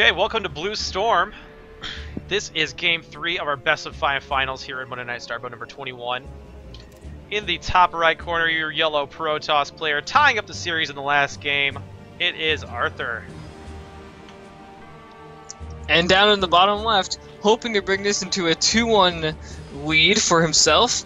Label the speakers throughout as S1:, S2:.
S1: Okay, welcome to Blue Storm. This is Game 3 of our Best of 5 finals here at Monday Night Starboat number 21. In the top right corner, your yellow Protoss player tying up the series in the last game. It is Arthur.
S2: And down in the bottom left, hoping to bring this into a 2-1 lead for himself,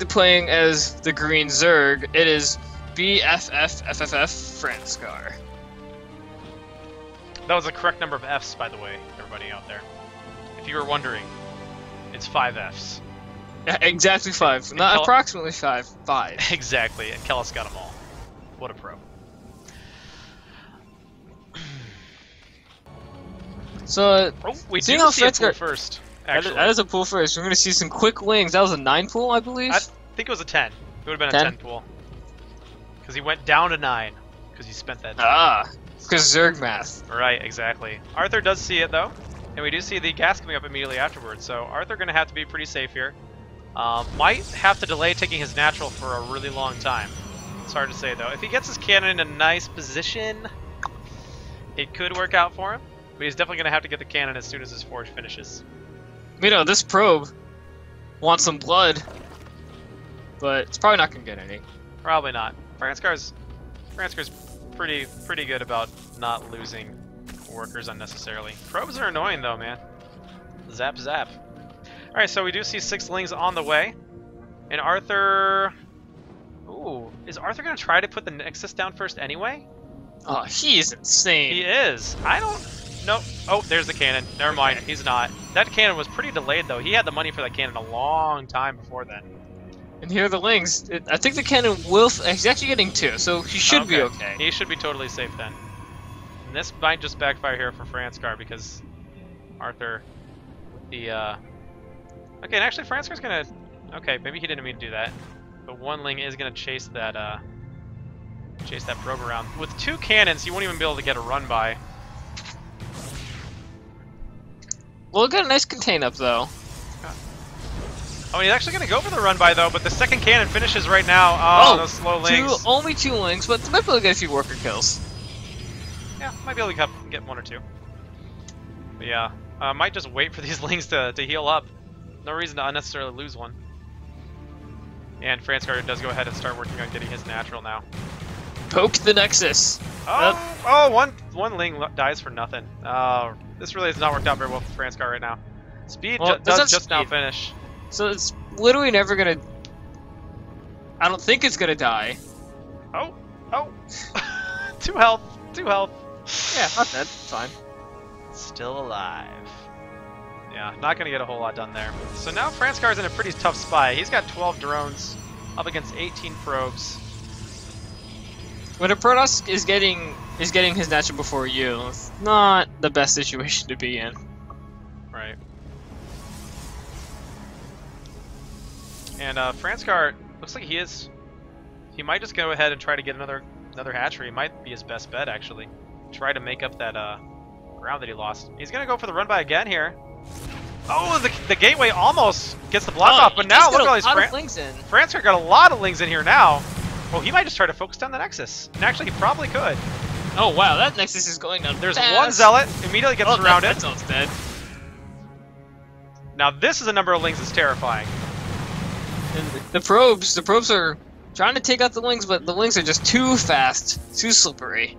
S2: playing as the green Zerg, it is BFFFFF Franscar.
S1: That was the correct number of Fs, by the way, everybody out there. If you were wondering, it's 5 Fs.
S2: Yeah, exactly 5. Not approximately 5. 5.
S1: Exactly, and Kellis got them all. What a pro.
S2: So,
S1: we do see a pull first, actually.
S2: That is a pull first. We're going to see some quick wings. That was a 9 pull, I believe?
S1: I think it was a 10. It would have been a 10 pull. Because he went down to 9, because he spent that 10.
S2: Ah, because Zerg math.
S1: Right, exactly. Arthur does see it, though. And we do see the gas coming up immediately afterwards, so Arthur going to have to be pretty safe here. Might have to delay taking his natural for a really long time. It's hard to say, though. If he gets his cannon in a nice position, it could work out for him. But he's definitely going to have to get the cannon as soon as his forge finishes.
S2: You know, this probe wants some blood, but it's probably not going to get any.
S1: Probably not. Franscar's pretty good about not losing workers unnecessarily. Probes are annoying, though, man. Zap, zap. Alright, so we do see 6 lings on the way. And Arthur... Ooh, is Arthur going to try to put the Nexus down first anyway?
S2: Oh, he's insane.
S1: He is. I don't... Nope. Oh, there's the cannon. Never mind. He's not. That cannon was pretty delayed, though. He had the money for that cannon a long time before then.
S2: And here are the lings. I think the cannon will... He's actually getting 2, so he should be okay.
S1: He should be totally safe then. And this might just backfire here for Franscar because Arthur... Okay, and actually Franscar's gonna... Okay, maybe he didn't mean to do that. But one ling is gonna chase that probe around. With 2 cannons, you won't even be able to get a run by.
S2: We'll get a nice contain up, though.
S1: Oh, he's actually going to go for the run by, though, but the second cannon finishes right now. Oh, those slow lings.
S2: Only 2 lings, but might be able to get a few worker kills.
S1: Yeah, might be able to get 1 or 2. But yeah, might just wait for these lings to heal up. No reason to unnecessarily lose one. And Franscar does go ahead and start working on getting his natural now.
S2: Poke the Nexus.
S1: One ling dies for nothing. This really has not worked out very well for Franscar right now. Speed does just now finish.
S2: So it's literally never gonna... I don't think it's gonna die.
S1: Oh! 2 health. 2 health.
S2: Yeah, not dead. Fine.
S1: Still alive. Yeah, not gonna get a whole lot done there. So now Franscar's in a pretty tough spot. He's got 12 drones up against 18 probes.
S2: When a Protoss is getting his natural before you, it's not the best situation to be in.
S1: Right. And Franscar looks like he might just go ahead and try to get another hatchery. It might be his best bet, actually. Try to make up that ground that he lost. He's gonna go for the run by again here. Oh, the gateway almost gets the block off, but now look at all these Franscar got a lot of lings in here now. Well, he might just try to focus down the Nexus. And actually, he probably could.
S2: Oh wow, that Nexus is going down.
S1: There's one Zealot, immediately gets surrounded.
S2: That Zealot's dead.
S1: Now this is a number of lings that's terrifying.
S2: And the probes are trying to take out the lings, but the lings are just too fast, too slippery.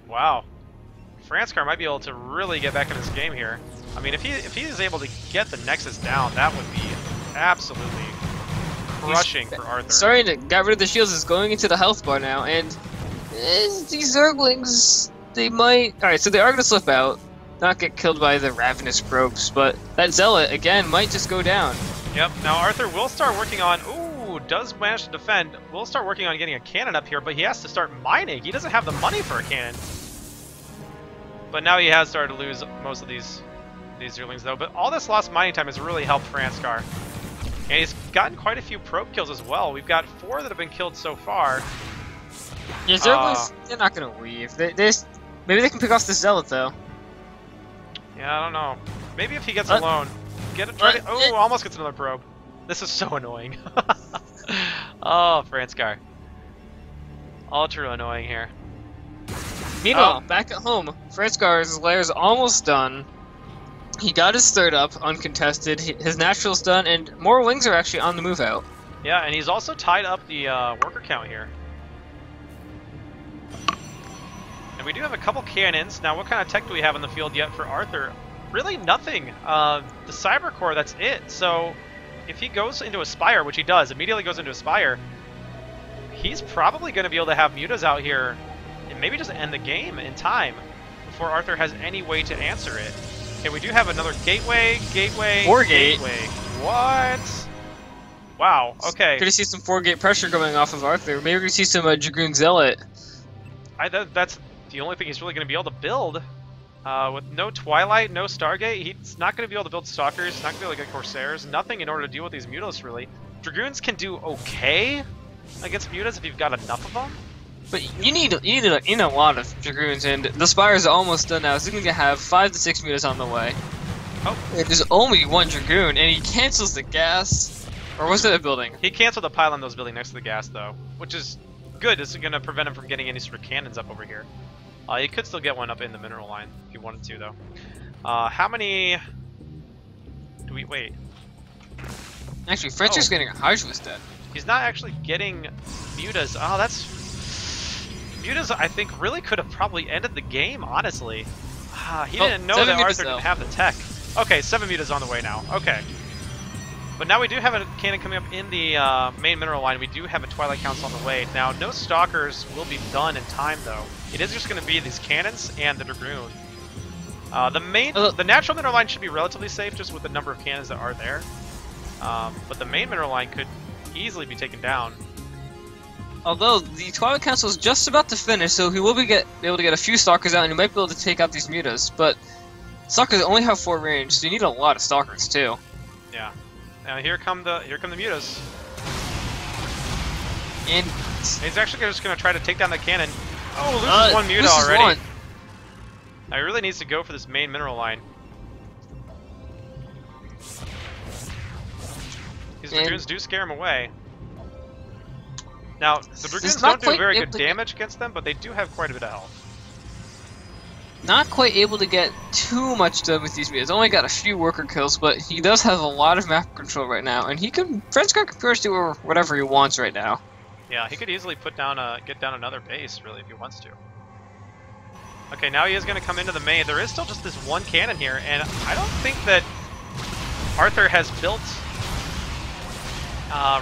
S1: Wow. Franscar might be able to really get back in this game here. I mean, if he is able to get the Nexus down, that would be absolutely crushing for Arthur.
S2: Starting to get rid of the shields is going into the health bar now, and these Zerglings, they might... Alright, so they are going to slip out, not get killed by the ravenous probes, but that Zealot, again, might just go down.
S1: Yep, now Arthur will start working on... Ooh, does manage to defend. Will start working on getting a cannon up here, but he has to start mining. He doesn't have the money for a cannon. But now he has started to lose most of these Zerglings, though. But all this lost mining time has really helped Franscar. And he's gotten quite a few probe kills as well. We've got 4 that have been killed so far.
S2: Yeah, Zerglings, they're not going to leave. Maybe they can pick off the Zealot, though.
S1: Yeah, I don't know. Maybe if he gets alone. Oh, almost gets another probe. This is so annoying. Oh, Franscar. Ultra annoying here.
S2: Meanwhile, back at home, Franscar's lair is almost done. He got his third up, uncontested. His natural's done, and more wings are actually on the move out.
S1: Yeah, and he's also tied up the worker count here. And we do have a couple cannons. Now, what kind of tech do we have in the field yet for Arthur? Really nothing. The Cyber Core, that's it. So if he goes into a Spire, which he does, immediately goes into a Spire, he's probably going to be able to have mutas out here and maybe just end the game in time before Arthur has any way to answer it. Okay, we do have another gateway, gateway. What? Wow, okay.
S2: Gonna see some 4-gate pressure going off of Arthur. Maybe we're gonna see some Dragoon Zealot.
S1: That's the only thing he's really going to be able to build. With no Twilight, no Stargate, he's not going to be able to build Stalkers, not going to be able to get Corsairs, nothing in order to deal with these mutas, really. Dragoons can do okay against mutas if you've got enough of them.
S2: But you need a lot of Dragoons, and the Spire's almost done now. So he's going to have 5 to 6 mutas on the way.
S1: Oh.
S2: And there's only one Dragoon, and he cancels the gas. Or was it a building?
S1: He canceled the pylon that was building next to the gas, though, which is good. This is going to prevent him from getting any sort of cannons up over here. He could still get one up in the mineral line if he wanted to, though. How many do we wait?
S2: Actually, Franscar's getting a Hydra dead.
S1: He's not actually getting mutas. Oh, that's mutas. I think really could have probably ended the game. Honestly, he didn't know that Arthur didn't have the tech. Okay, 7 mutas on the way now. Okay. But now we do have a cannon coming up in the main mineral line. We do have a Twilight Council on the way. Now, no Stalkers will be done in time, though. It is just going to be these cannons and the Dragoon. The natural mineral line should be relatively safe, just with the number of cannons that are there. But the main mineral line could easily be taken down.
S2: Although the Twilight Council is just about to finish, so he will be able to get a few Stalkers out, and he might be able to take out these mutas. But Stalkers only have 4 range, so you need a lot of Stalkers too.
S1: Yeah. Now here come the mutas.
S2: And
S1: he's actually just going to try to take down the cannon. Oh, loses one muta already.
S2: One.
S1: Now he really needs to go for this main mineral line. These Dragoons do scare him away. Now, the Dragoons don't do very good damage against them, but they do have quite a bit of health.
S2: Not quite able to get too much done with these mutas. Only got a few worker kills, but he does have a lot of map control right now, and Franscar can pretty much do whatever he wants right now.
S1: Yeah, he could easily get down another base, really, if he wants to. Okay, now he is going to come into the main. There is still just this one cannon here, and I don't think that Arthur has built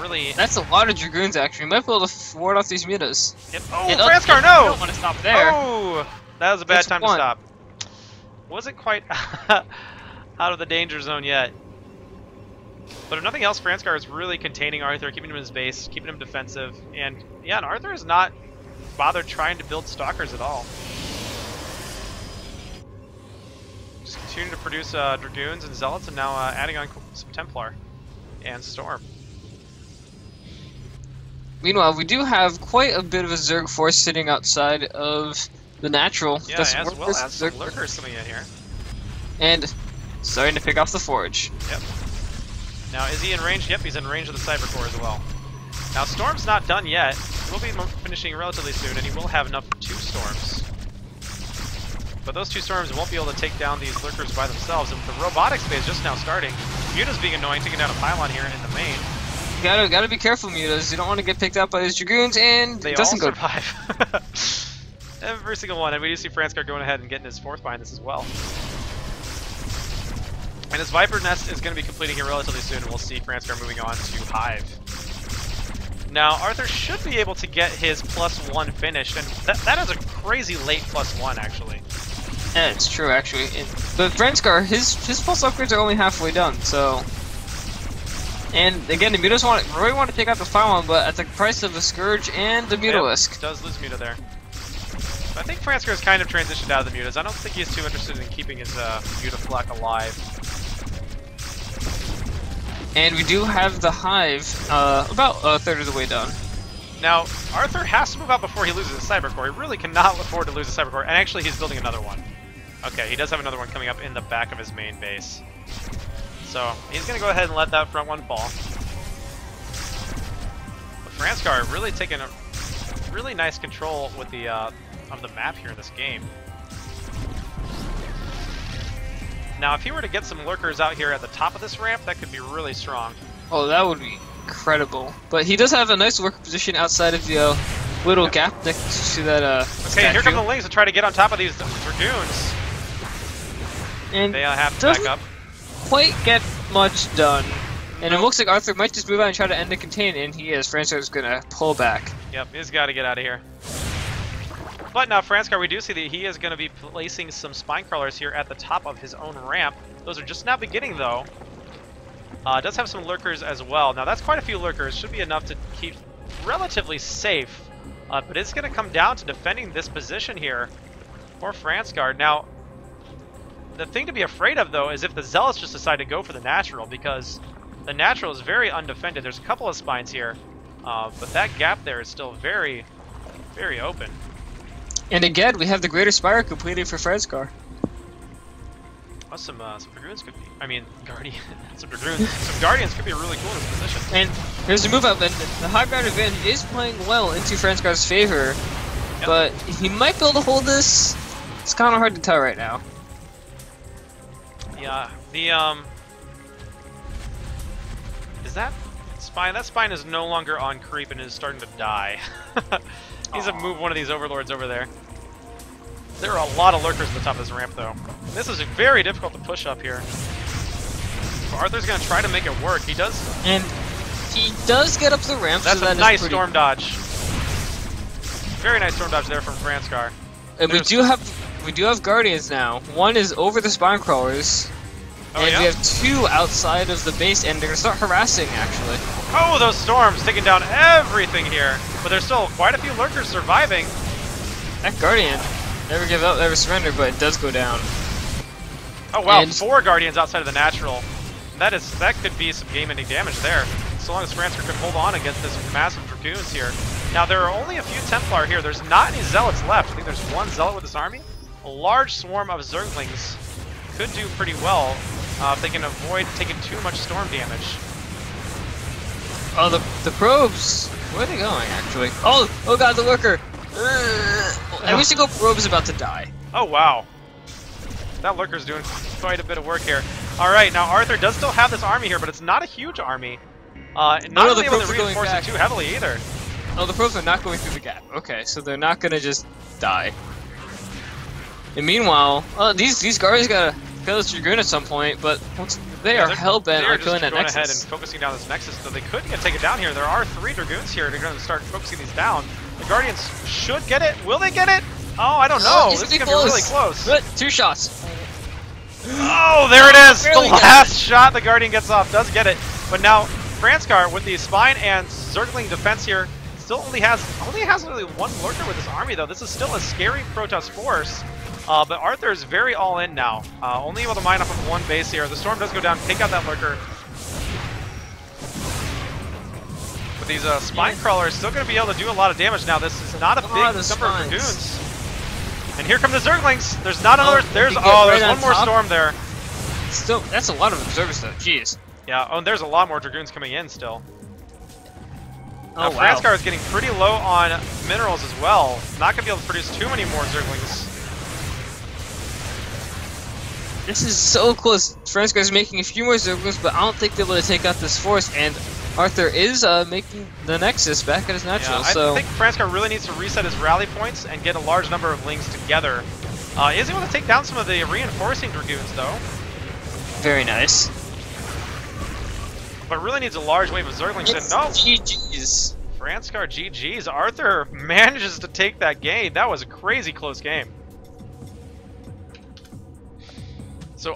S1: really...
S2: That's a lot of Dragoons, actually. He might be able to ward off these mutas.
S1: Yep. Oh, Franscar, no!
S2: You don't want to stop there.
S1: Oh! That was a bad time to stop. Wasn't quite out of the danger zone yet. But if nothing else, Franscar is really containing Arthur, keeping him in his base, keeping him defensive. And yeah, and Arthur is not bothered trying to build Stalkers at all. Just continuing to produce Dragoons and Zealots, and now adding on some Templar and Storm.
S2: Meanwhile, we do have quite a bit of a Zerg force sitting outside of the natural.
S1: Yeah, as well as some lurkers coming in here.
S2: And starting to pick off the forge.
S1: Yep. Now, is he in range? Yep, he's in range of the Cyber Core as well. Now, Storm's not done yet. He will be finishing relatively soon, and he will have enough for 2 Storms. But those 2 Storms won't be able to take down these lurkers by themselves. And the robotics phase just now starting. Muta's being annoying, taking down a pylon here in the main.
S2: You gotta be careful, mutas. You don't want to get picked up by these Dragoons, and
S1: they
S2: it doesn't
S1: all survive. Every single one, and we do see Franscar going ahead and getting his 4th behind this as well. And his Viper Nest is going to be completing here relatively soon, and we'll see Franscar moving on to Hive. Now, Arthur should be able to get his +1 finished, and that is a crazy late +1, actually.
S2: Yeah, it's true, actually. But Franscar, his pulse upgrades are only halfway done, so... And again, the mutas really want to take out the pylon, but at the price of a Scourge and the Mutalisk.
S1: Yep, does lose muta there. I think Franscar has kind of transitioned out of the mutas. I don't think he's too interested in keeping his Mutaflak alive.
S2: And we do have the Hive about a third of the way done.
S1: Now, Arthur has to move out before he loses his Cyber Core. He really cannot afford to lose a Cyber Core, and actually he's building another one. Okay, he does have another one coming up in the back of his main base. So, he's going to go ahead and let that front one fall. But Franscar really taking a really nice control with the of the map here in this game. Now, if he were to get some lurkers out here at the top of this ramp, that could be really strong.
S2: Oh, that would be incredible. But he does have a nice worker position outside of the little gap next to that
S1: Okay,
S2: statue.
S1: here come the Lings to try to get on top of these Dragoons.
S2: And
S1: They have to back up.
S2: quite get much done. And it looks like Arthur might just move out and try to end the contain, and he is. Franscar's gonna pull back.
S1: Yep, he's got to get out of here. But now Franscar, we do see that he is going to be placing some spine crawlers here at the top of his own ramp. Those are just now beginning, though. Does have some lurkers as well. Now that's quite a few lurkers. Should be enough to keep relatively safe. But it's going to come down to defending this position here for Franscar. Now, the thing to be afraid of, though, is if the Zealots just decide to go for the natural, because the natural is very undefended. There's a couple of spines here, but that gap there is still very, very open.
S2: And again, we have the Greater Spire completed for Franscar.
S1: Well, some Dragoons could be, I mean, some Guardians could be really cool in this position.
S2: And here's the move up, and the high ground advantage is playing well into Franscar's favor,
S1: Yep.
S2: but he might be able to hold this. It's kind of hard to tell right now.
S1: Yeah, is that spine? That spine is no longer on creep and is starting to die. He's to move one of these overlords over there. There are a lot of lurkers at the top of this ramp, though. This is very difficult to push up here. Arthur's going to try to make it work. He does.
S2: And he does get up the ramp.
S1: That's
S2: so
S1: a
S2: that
S1: nice
S2: is pretty...
S1: storm dodge. Very nice storm dodge there from Franscar.
S2: And we do have Guardians now. One is over the spine crawlers.
S1: Oh,
S2: and
S1: yeah?
S2: we have two outside of the base, and they're going to start harassing, actually.
S1: Oh, those storms taking down everything here. But there's still quite a few lurkers surviving.
S2: That Guardian, never give up, never surrender, but it does go down.
S1: Oh, wow,
S2: And
S1: 4 Guardians outside of the natural. That could be some game-ending damage there. So long as Franscar can hold on against this massive Dragoons here. Now, there are only a few Templar here. There's not any Zealots left. I think there's one Zealot with this army. A large swarm of Zerglings could do pretty well if they can avoid taking too much storm damage.
S2: Oh, the probes. Where are they going, actually? Oh god, the lurker. Every single probe is about to die.
S1: Oh, wow. That Lurker's doing quite a bit of work here. Alright, now Arthur does still have this army here, but it's not a huge army. Not really able to reinforce it too heavily either.
S2: Oh, the probes are not going through the gap. Okay, so they're not going to just die. And meanwhile, these guards gotta kill this Dragoon at some point, but they are hell-bent on killing that Nexus.
S1: They're going ahead and focusing down this Nexus, so they could take it down here. There are 3 Dragoons here. They're going to start focusing these down. The Guardians should get it. Will they get it? Oh, I don't know. This is going to be really close.
S2: Good. 2 shots.
S1: Oh, there it is! The last shot the Guardian gets off does get it. But now, Franscar, with the Spine and Zergling defense here, still only has really 1 Lurker with his army, though. This is still a scary Protoss force. But Arthur is very all-in now. Only able to mine off of 1 base here. The Storm does go down, take out that Lurker. But these Spine Crawlers still going to be able to do a lot of damage now. This is not a big number of Dragoons. And here come the Zerglings. There's not another. There's one more storm there.
S2: Still, that's a lot of observers though. Jeez.
S1: Yeah. Oh, and there's a lot more Dragoons coming in still.
S2: Oh,
S1: now, Franscar is getting pretty low on minerals as well. Not gonna be able to produce too many more Zerglings.
S2: This is so close. Franscar is making a few more Zerglings, but I don't think they're able to take out this force. And Arthur is making the Nexus back at his natural.
S1: Yeah, I think Franscar really needs to reset his rally points and get a large number of Lings together. Is able to take down some of the reinforcing Dragoons, though.
S2: Very nice.
S1: But really needs a large wave of Zerglings. And no,
S2: GG's.
S1: Franscar GG's. Arthur manages to take that game. That was a crazy close game. So